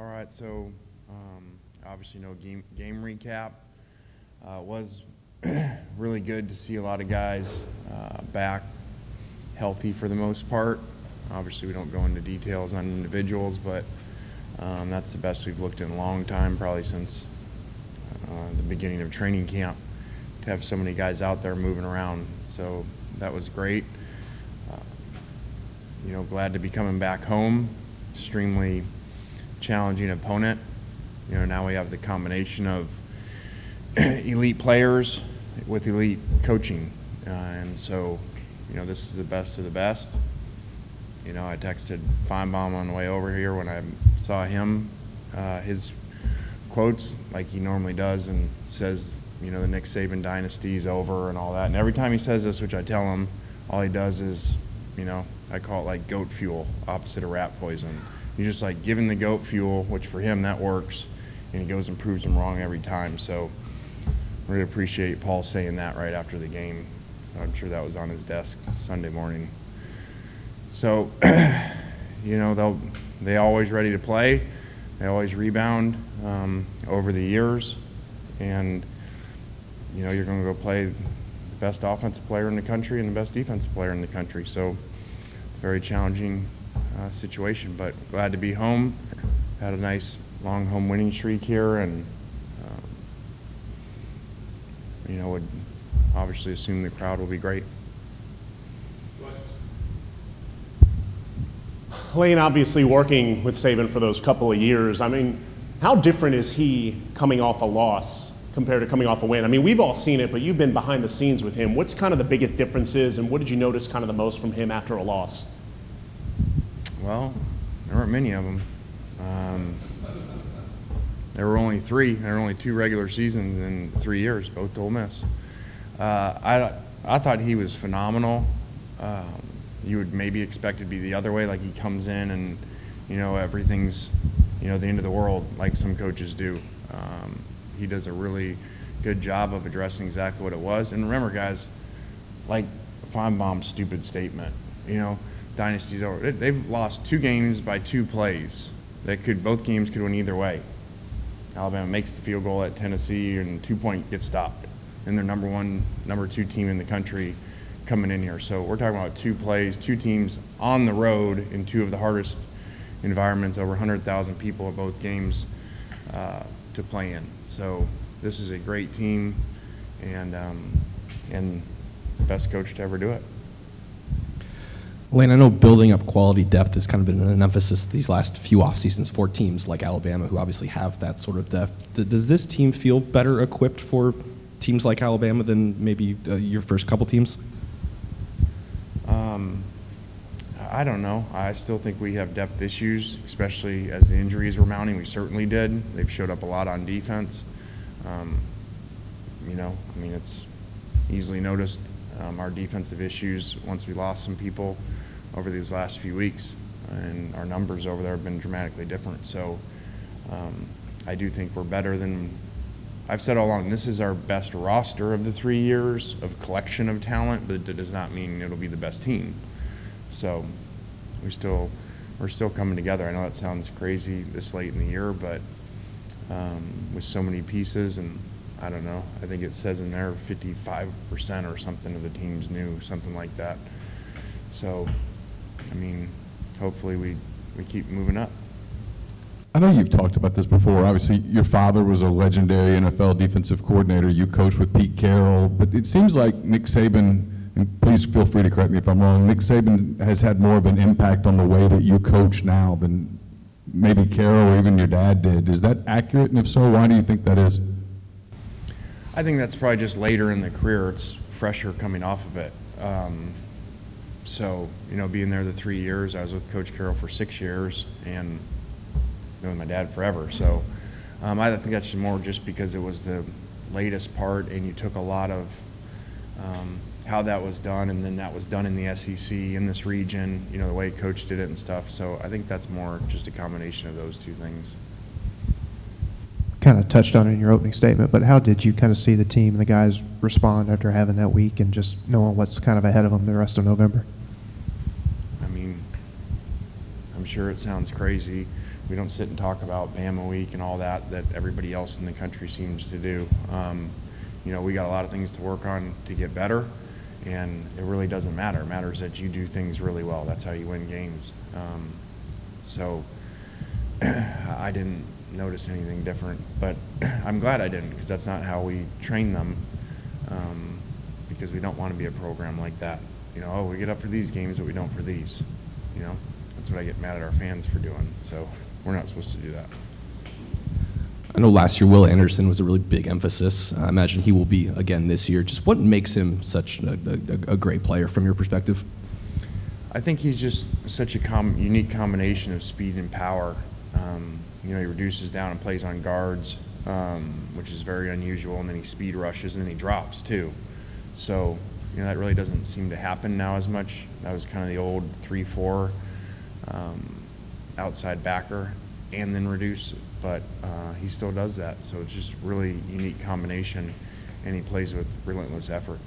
All right, so obviously no game recap. It was really good to see a lot of guys back healthy for the most part. Obviously we don't go into details on individuals, but that's the best we've looked in a long time, probably since the beginning of training camp, to have so many guys out there moving around. So that was great. Glad to be coming back home. Extremely challenging opponent. Now we have the combination of elite players with elite coaching, and so this is the best of the best. I texted Feinbaum on the way over here when I saw him, his quotes like he normally does, and says the Nick Saban dynasty is over and all that, and every time he says this, which I tell him, all he does is I call it like goat fuel, opposite of rat poison. He's just like giving the goat fuel, which for him that works, and he goes and proves them wrong every time. So really appreciate Paul saying that right after the game. I'm sure that was on his desk Sunday morning. So they always ready to play. They always rebound over the years, and you're going to go play the best offensive player in the country and the best defensive player in the country. So it's a very challenging situation, but glad to be home. Had a nice long home winning streak here, and would obviously assume the crowd will be great. Lane, obviously working with Saban for those couple of years, I mean, how different is he coming off a loss compared to coming off a win? I mean, we've all seen it, but you've been behind the scenes with him. What's kind of the biggest differences, and what did you notice kind of the most from him after a loss? Well, there weren't many of them. There were only three. There were only 2 regular seasons in 3 years, both to Ole Miss. I thought he was phenomenal. You would maybe expect it to be the other way, like he comes in and everything's the end of the world, like some coaches do. He does a really good job of addressing exactly what it was. And remember, guys, like Feinbaum's stupid statement, dynasty's over. They've lost 2 games by 2 plays. Both games could win either way. Alabama makes the field goal at Tennessee, and 2-point gets stopped. And they're number 1, number 2 team in the country coming in here. So we're talking about 2 plays, 2 teams on the road in 2 of the hardest environments, over 100,000 people at both games to play in. So this is a great team, and the best coach to ever do it. Lane, I know building up quality depth has kind of been an emphasis these last few off seasons for teams like Alabama, who obviously have that sort of depth. Does this team feel better equipped for teams like Alabama than maybe your first couple teams? I don't know. I still think we have depth issues, especially as the injuries were mounting. We certainly did. They've showed up a lot on defense. It's easily noticed our defensive issues once we lost some people over these last few weeks, and our numbers over there have been dramatically different. So I do think we're better than I've said all along. This is our best roster of the 3 years of collection of talent, but it does not mean it'll be the best team. So we're still coming together. I know that sounds crazy this late in the year, but with so many pieces, and I don't know, I think it says in there 55% or something of the team's new, something like that. So, hopefully we keep moving up. I know you've talked about this before. Obviously, your father was a legendary NFL defensive coordinator. You coached with Pete Carroll, but it seems like Nick Saban, and please feel free to correct me if I'm wrong, Nick Saban has had more of an impact on the way that you coach now than maybe Carroll or even your dad did. Is that accurate? And if so, why do you think that is? I think that's probably just later in the career. It's fresher coming off of it. So, being there the 3 years, I was with Coach Carroll for 6 years, and with my dad forever. So I think that's more just because it was the latest part, and you took a lot of how that was done, and then that was done in the SEC, in this region, the way Coach did it and stuff. So I think that's more just a combination of those 2 things. Kind of touched on it in your opening statement, but how did you kind of see the team and the guys respond after having that week and just knowing what's kind of ahead of them the rest of November? I'm sure it sounds crazy. we don't sit and talk about Bama week and all that everybody else in the country seems to do. We got a lot of things to work on to get better, and it really doesn't matter. It matters that you do things really well. That's how you win games. So I didn't notice anything different, but I'm glad I didn't, because that's not how we train them, because we don't want to be a program like that. We get up for these games, but we don't for these. That's what I get mad at our fans for doing. So we're not supposed to do that. I know last year Will Anderson was a really big emphasis. I imagine he will be again this year. Just what makes him such a great player from your perspective? I think he's just such a unique combination of speed and power. He reduces down and plays on guards, which is very unusual, and then he speed rushes, and then he drops too. So that really doesn't seem to happen now as much. That was kind of the old 3-4 outside backer and then reduce, but he still does that. So it's just really unique combination, and he plays with relentless effort.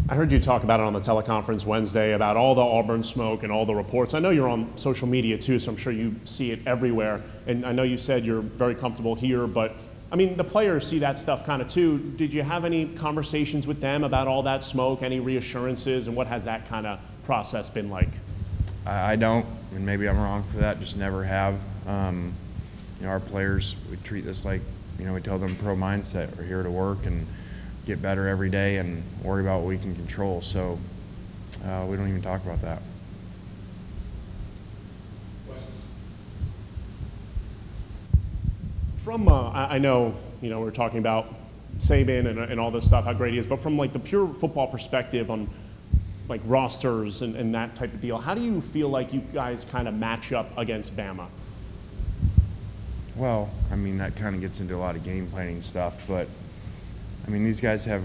I heard you talk about it on the teleconference Wednesday about all the Auburn smoke and all the reports. I know you're on social media too, so I'm sure you see it everywhere. And I know you said you're very comfortable here, but I mean, the players see that stuff kind of too. Did you have any conversations with them about all that smoke, any reassurances, and what has that kind of process been like? I don't, and maybe I'm wrong for that, just never have. Our players, we treat this like, we tell them pro mindset. We're here to work and get better every day and worry about what we can control. So we don't even talk about that. From, I know, we're talking about Saban and all this stuff, how great he is, but from like the pure football perspective on like rosters and that type of deal, how do you feel like you guys kind of match up against Bama? Well, that kind of gets into a lot of game planning stuff, but these guys have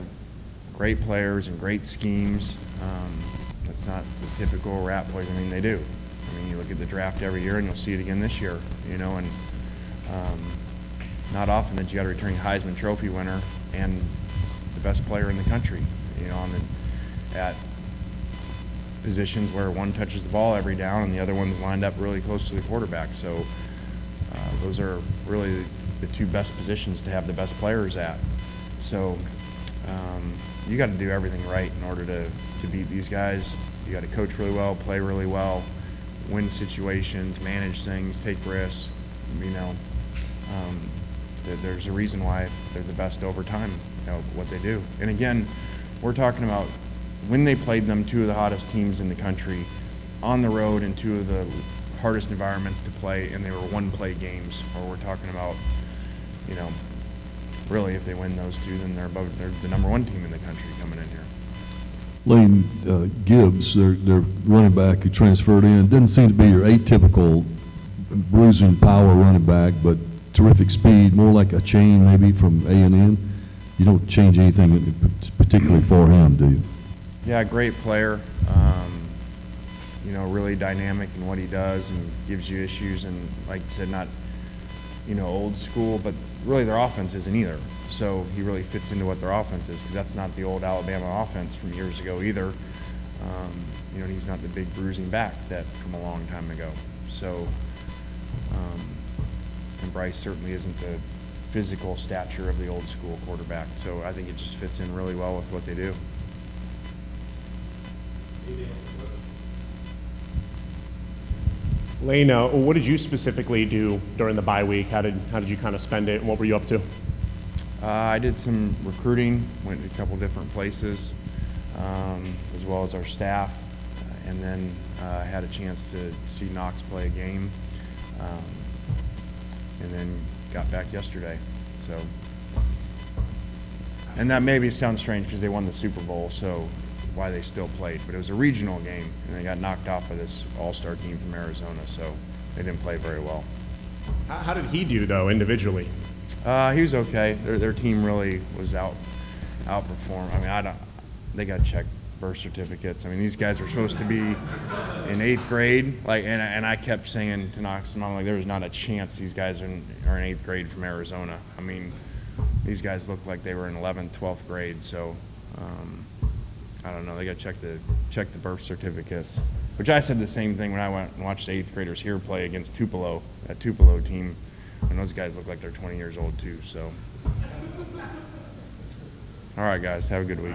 great players and great schemes. That's not the typical rat boys. They do. You look at the draft every year, and you'll see it again this year, and not often that you got a returning Heisman Trophy winner and the best player in the country, at positions where one touches the ball every down and the other one's lined up really close to the quarterback. So those are really the two best positions to have the best players at. So you got to do everything right in order to beat these guys. You got to coach really well, play really well, win situations, manage things, take risks. There's a reason why they're the best over time, what they do. And again, we're talking about when they played them, two of the hottest teams in the country, on the road in two of the hardest environments to play, and they were one-play games. Or we're talking about, really, if they win those two, then they're the number one team in the country coming in here. Lane Gibbs, their running back who transferred in, doesn't seem to be your atypical bruising power running back, but terrific speed, more like a chain maybe from A&M. You don't change anything particularly for him, do you? Yeah, great player. Really dynamic in what he does and gives you issues, and like you said, not old school, but really their offense isn't either. So he really fits into what their offense is, because that's not the old Alabama offense from years ago either. He's not the big bruising back that from a long time ago. So, and Bryce certainly isn't the physical stature of the old school quarterback. So I think it just fits in really well with what they do. Lane, what did you specifically do during the bye week? How did you kind of spend it, and what were you up to? I did some recruiting, went to a couple different places, as well as our staff, and then I had a chance to see Knox play a game, and then got back yesterday. So, and that maybe sounds strange because they won the Super Bowl, so why they still played, but it was a regional game, and they got knocked off by this all-star team from Arizona, so they didn't play very well. How did he do, though, individually? He was okay. Their team really was outperformed. They got checked birth certificates. These guys were supposed to be in 8th grade, and I kept saying to Knox and Mom, there was not a chance these guys are in 8th grade from Arizona. These guys looked like they were in 11th, 12th grade, so I don't know. They got to check the birth certificates. which I said the same thing when I went and watched the 8th graders here play against Tupelo, that Tupelo team, and those guys look like they're 20 years old too. So, all right, guys, have a good week.